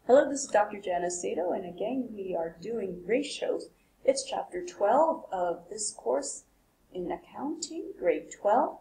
Hello, this is Dr. Janice Sato, and again we are doing ratios. It's chapter 12 of this course in accounting, grade 12,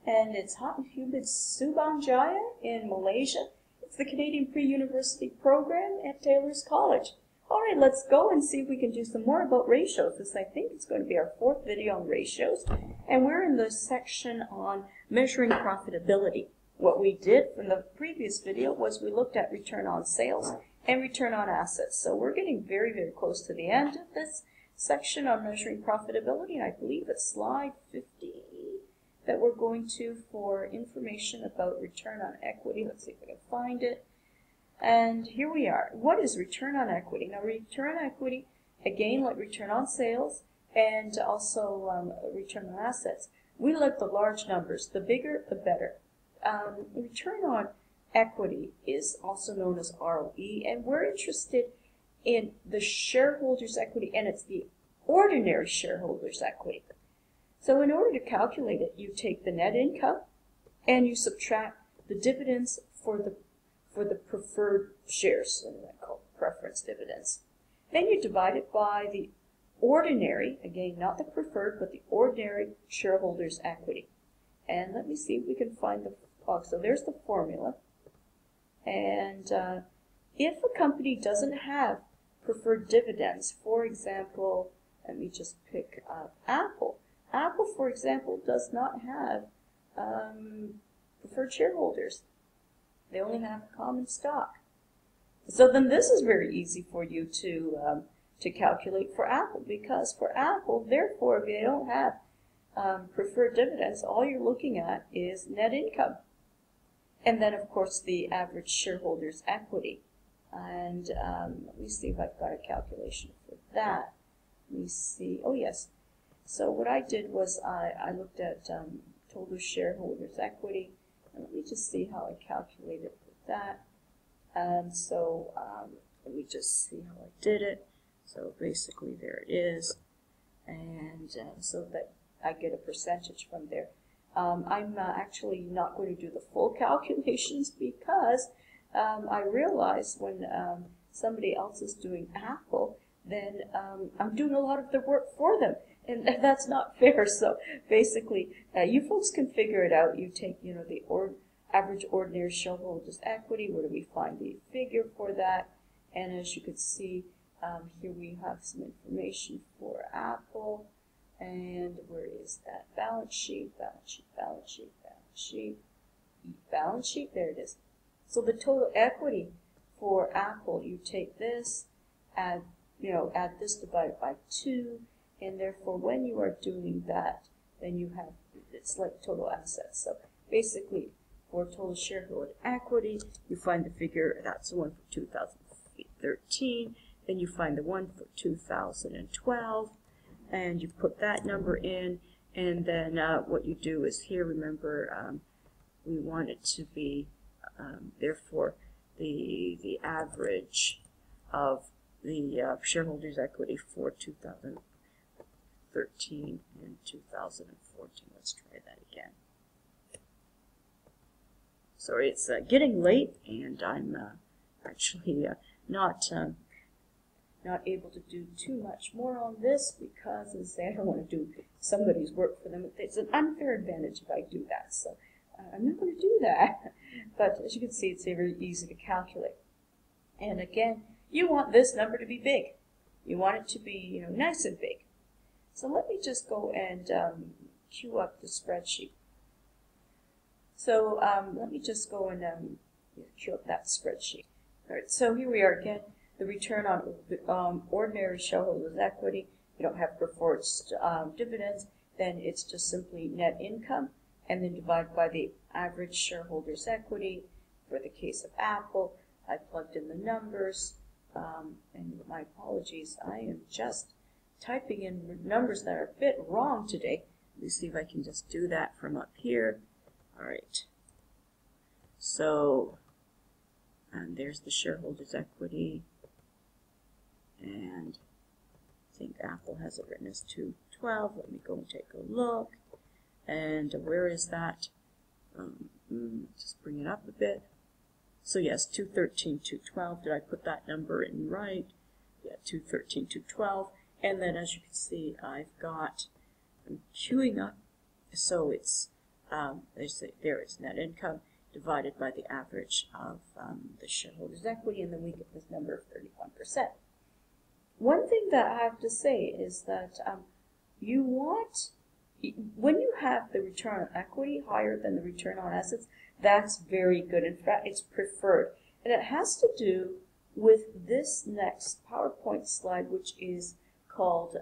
and it's hot and humid Subang Jaya in Malaysia. It's the Canadian Pre-University program at Taylor's College. All right, let's go and see if we can do some more about ratios. This, I think, is going to be our fourth video on ratios, and we're in the section on measuring profitability. What we did from the previous video was we looked at return on sales and return on assets. So we're getting very, very close to the end of this section on measuring profitability, and I believe it's slide 50 that we're going to for information about return on equity. Let's see if I can find it. And here we are. What is return on equity? Now, return on equity, again, like return on sales and also return on assets. We like the large numbers. The bigger, the better. Return on equity is also known as ROE, and we're interested in the shareholders' equity, and it's the ordinary shareholders' equity. So in order to calculate it, you take the net income and you subtract the dividends for the preferred shares, and they're called preference dividends. Then you divide it by the ordinary, again, not the preferred, but the ordinary shareholders' equity. And let me see if we can find the, so there's the formula. And if a company doesn't have preferred dividends, for example, let me just pick up Apple. Apple, for example, does not have preferred shareholders. They only have common stock. So then this is very easy for you to calculate for Apple, because for Apple, therefore, if they don't have preferred dividends, all you're looking at is net income. And then, of course, the average shareholders' equity. And let me see if I've got a calculation for that. Let me see. Oh, yes. So what I did was I looked at total shareholders' equity. And let me just see how I calculated with that. And so let me just see how I did it. So basically, there it is. And so that I get a percentage from there. I'm actually not going to do the full calculations because I realize when somebody else is doing Apple, then I'm doing a lot of the work for them, and that's not fair. So basically, you folks can figure it out. You take, the average ordinary shareholders' equity. Where do we find the figure for that? And as you can see, here we have some information for Apple. And where is that? Balance sheet, balance sheet, balance sheet, balance sheet, balance sheet, there it is. So the total equity for Apple, you take this, add this divided by 2, and therefore when you are doing that, then you have, it's like total assets. So basically, for total shareholder equity, you find the figure, that's the one for 2013, then you find the one for 2012, and you put that number in, and then what you do is here, remember, we want it to be, therefore, the average of the shareholders' equity for 2013 and 2014. Let's try that again. Sorry, it's getting late, and I'm actually not able to do too much more on this because, as I say, I don't want to do somebody's work for them. It's an unfair advantage if I do that, so I'm not going to do that. But as you can see, it's very easy to calculate. And again, you want this number to be big. You want it to be, nice and big. So let me just go and queue up the spreadsheet. So let me just go and queue up that spreadsheet. All right, so here we are again. The return on ordinary shareholders' equity. You don't have preferred dividends, then it's just simply net income, and then divide by the average shareholders' equity. For the case of Apple, I plugged in the numbers, and my apologies, I am just typing in numbers that are a bit wrong today. Let me see if I can just do that from up here. All right. So, and there's the shareholders' equity. And I think Apple has it written as 212. Let me go and take a look. And where is that? Just bring it up a bit. So yes, 213, 212. Did I put that number in right? Yeah, 213, 212. And then as you can see, I'm queuing up. So it's, there is net income divided by the average of the shareholders' equity, and then we get this number of 31%. One thing that I have to say is that when you have the return on equity higher than the return on assets, that's very good. In fact, it's preferred. And it has to do with this next PowerPoint slide, which is called,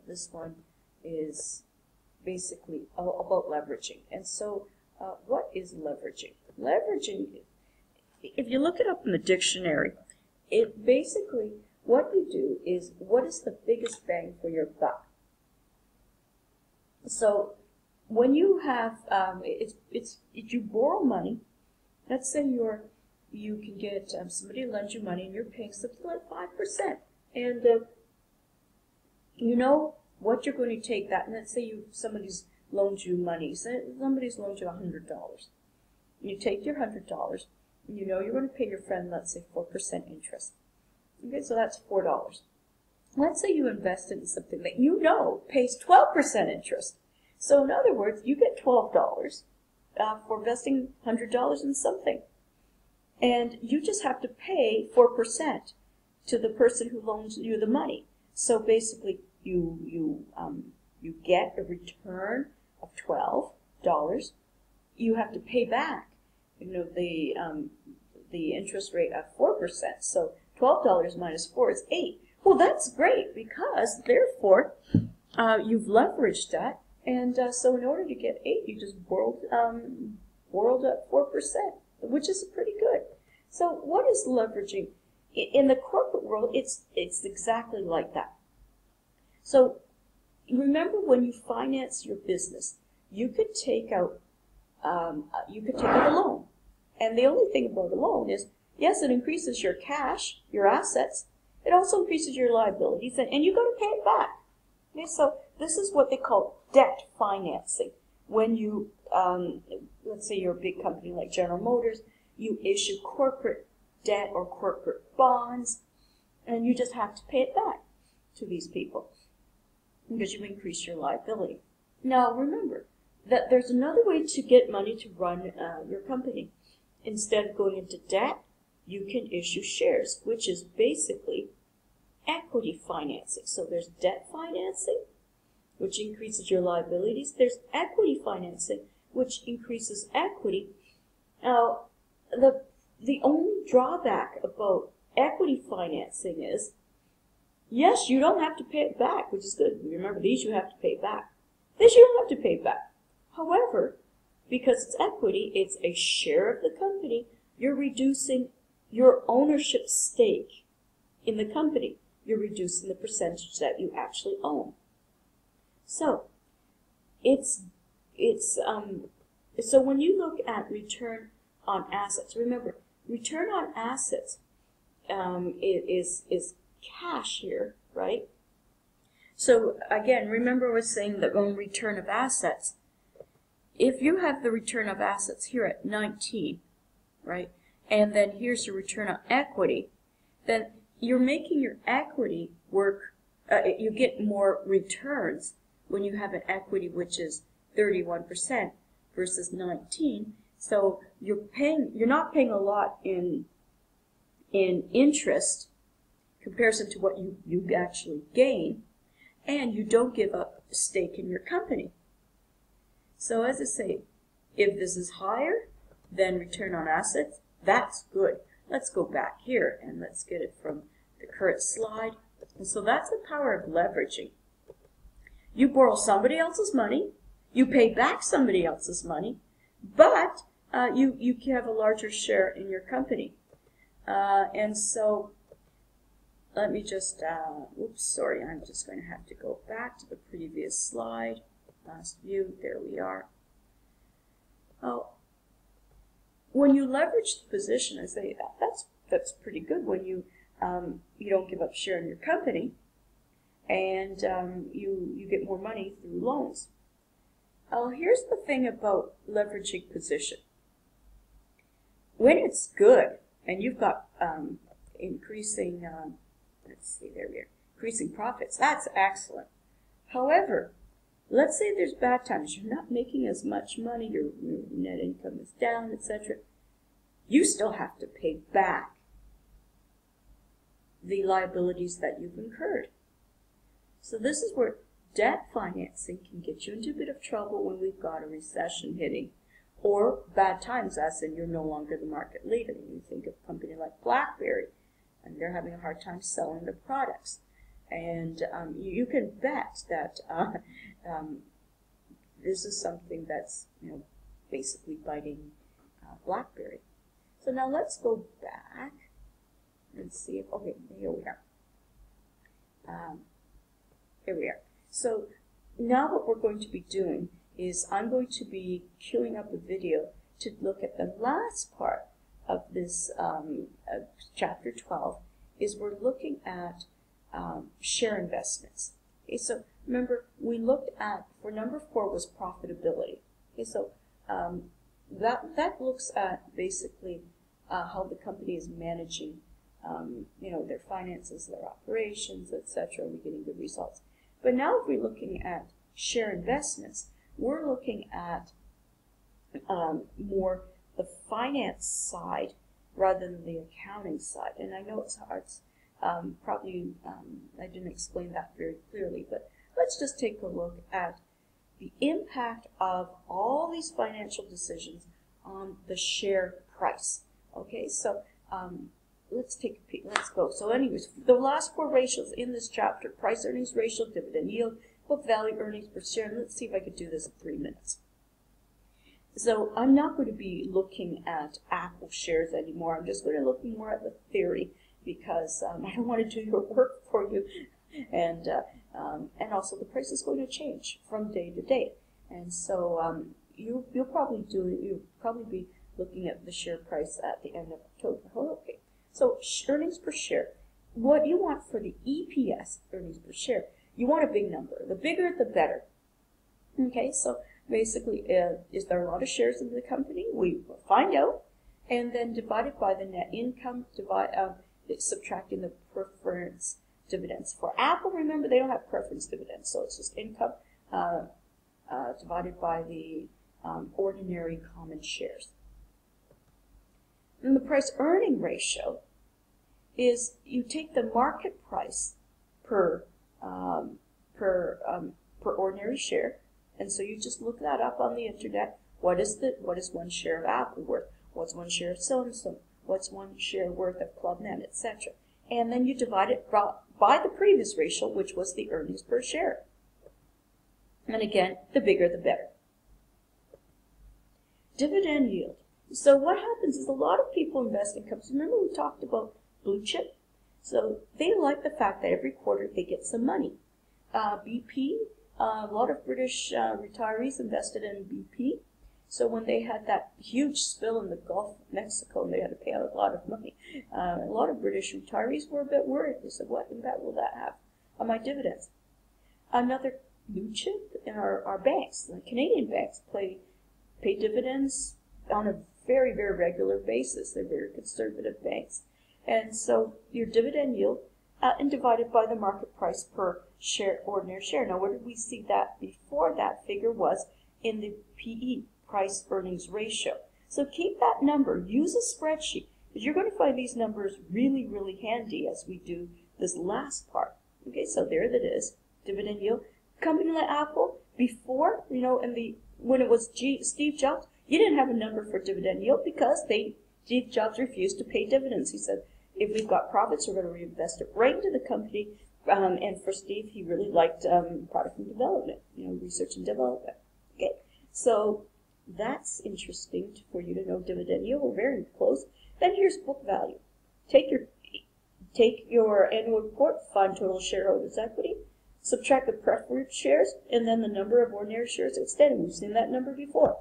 this one is basically about leveraging. And so what is leveraging? Leveraging, if you look it up in the dictionary, it basically, what you do is, what is the biggest bang for your buck? So when you have, if you borrow money, let's say you can get, somebody lends you money and you're paying something like 5%. And you know what you're going to take that, and let's say somebody's loaned you money, somebody's loaned you $100. You take your $100, and you know you're going to pay your friend, let's say 4% interest. Okay, so that's $4. Let's say you invest in something that you know pays 12% interest. So in other words, you get $12 for investing $100 in something. And you just have to pay 4% to the person who loans you the money. So basically, you get a return of $12. You have to pay back, the interest rate of 4%. So $12 minus 4 is 8. Well, that's great because therefore you've leveraged that, and so in order to get 8, you just borrowed at 4%, which is pretty good. So what is leveraging? In the corporate world, it's exactly like that. So remember, when you finance your business, you could take out a loan, and the only thing about a loan is, yes, it increases your cash, your assets. It also increases your liabilities, and you've got to pay it back. Okay, so this is what they call debt financing. When you, let's say you're a big company like General Motors, you issue corporate debt or corporate bonds, and you just have to pay it back to these people because you increase your liability. Now remember that there's another way to get money to run your company. Instead of going into debt, you can issue shares, which is basically equity financing. So there's debt financing, which increases your liabilities. There's equity financing, which increases equity. Now, the only drawback about equity financing is, yes, you don't have to pay it back, which is good. Remember, these you have to pay back. This you don't have to pay back. However, because it's equity, it's a share of the company, you're reducing your ownership stake in the company. You're reducing the percentage that you actually own. So, so when you look at return on assets, remember, return on assets is cash here, right? So again, remember I was saying that on return of assets, if you have the return of assets here at 19, right, and then here's your return on equity, then you're making your equity work, you get more returns when you have an equity which is 31% versus 19. So you're not paying a lot in interest comparison to what you actually gain, and you don't give up a stake in your company. So as I say, if this is higher than return on assets, that's good. Let's go back here and let's get it from the current slide. And so that's the power of leveraging. You borrow somebody else's money, you pay back somebody else's money, but you have a larger share in your company. And so let me just, oops, sorry, I'm just going to have to go back to the previous slide. Last view, there we are. Oh, when you leverage the position, I say that's pretty good when you don't give up share in your company, and you get more money through loans. Here's the thing about leveraging position. when it's good and you've got increasing, let's see, there we are, increasing profits, that's excellent. However, let's say there's bad times, you're not making as much money, your net income is down, etc. You still have to pay back the liabilities that you've incurred. So this is where debt financing can get you into a bit of trouble when we've got a recession hitting, or bad times, as in you're no longer the market leader. You think of a company like BlackBerry, and they're having a hard time selling their products. And you can bet that this is something that's, basically biting BlackBerry. So now let's go back and see if, okay, here we are. Here we are. So now what we're going to be doing is I'm going to be queuing up a video to look at the last part of this chapter 12, is we're looking at share investments. Okay, so remember we looked at, for number 4 was profitability. Okay, so that looks at basically how the company is managing their finances, their operations, etc. We're getting good results. But now if we're looking at share investments, we're looking at more the finance side rather than the accounting side. And I know it's hard, probably I didn't explain that very clearly, but let's just take a look at the impact of all these financial decisions on the share price. Okay, so let's take a peek. Let's go. So anyways, the last 4 ratios in this chapter: price earnings ratio, dividend yield, book value, earnings per share. And let's see if I could do this in 3 minutes. So I'm not going to be looking at Apple shares anymore. I'm just going to look more at the theory, because I don't want to do your work for you. And also the price is going to change from day to day. And so you'll probably be looking at the share price at the end of October. Oh, okay. So earnings per share. What you want for the EPS, earnings per share, you want a big number. The bigger, the better. Okay, so basically, is there a lot of shares in the company? We will find out, and then divide it by the net income, subtracting the preference dividends. For Apple, remember, they don't have preference dividends, so it's just income divided by the ordinary common shares. And the price earning ratio is you take the market price per ordinary share, and so you just look that up on the internet. What is 1 share of Apple worth? What's 1 share of so-and-so? What's 1 share worth of Club Med, etc. And then you divide it by the previous ratio, which was the earnings per share. And again, the bigger the better. Dividend yield. So what happens is a lot of people invest in companies. Remember we talked about blue chip? So they like the fact that every quarter they get some money. BP, a lot of British retirees invested in BP. So when they had that huge spill in the Gulf of Mexico and they had to pay out a lot of money, a lot of British retirees were a bit worried. They said, what impact will that have on my dividends? Another blue chip in our banks, the Canadian banks, pay dividends on a very, very regular basis. They're very conservative banks. And so your dividend yield and divided by the market price per share, ordinary share. Now, where did we see that before? That figure was in the PE, price earnings ratio. So keep that number. Use a spreadsheet, because you're going to find these numbers really, really handy as we do this last part. Okay, so there that is, dividend yield. Company like Apple, before, when it was Steve Jobs, you didn't have a number for dividend yield because Steve Jobs refused to pay dividends. He said, if we've got profits, we're going to reinvest it right into the company. And for Steve, he really liked product and development, research and development. Okay, so that's interesting for you to know dividend yield. We're very close. Then here's book value. Take your annual report, find total shareholders' equity, subtract the preferred shares, and then the number of ordinary shares outstanding. We've seen that number before.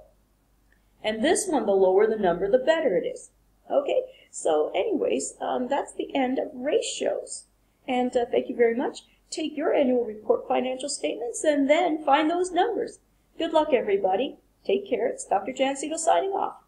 And this one, the lower the number, the better it is. Okay, so anyways, that's the end of ratios. And thank you very much. Take your annual report financial statements and then find those numbers. Good luck, everybody. Take care. It's Dr. Jan Siegel signing off.